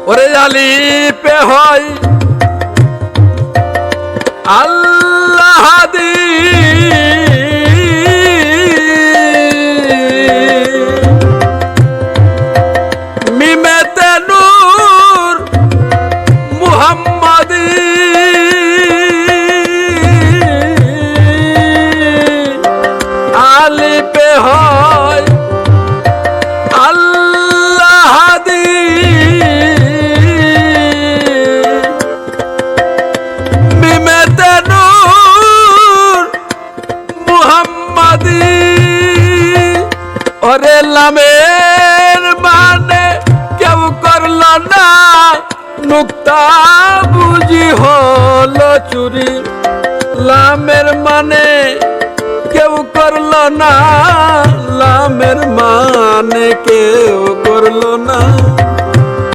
ওরে আলিফে হয় আল্লাহ হাদি, মিমেতে নূর মুহাম্মাদি, আলিফে হয় আল্লাহ হাদি, মিমেতে নূর মুহাম্মাদি। ওরে লামের মানে কেউ করল না, নুক্তা বুঝি হলো চুরি। লামের মানে কেউ করল না, লামের মানে কেউ করল না।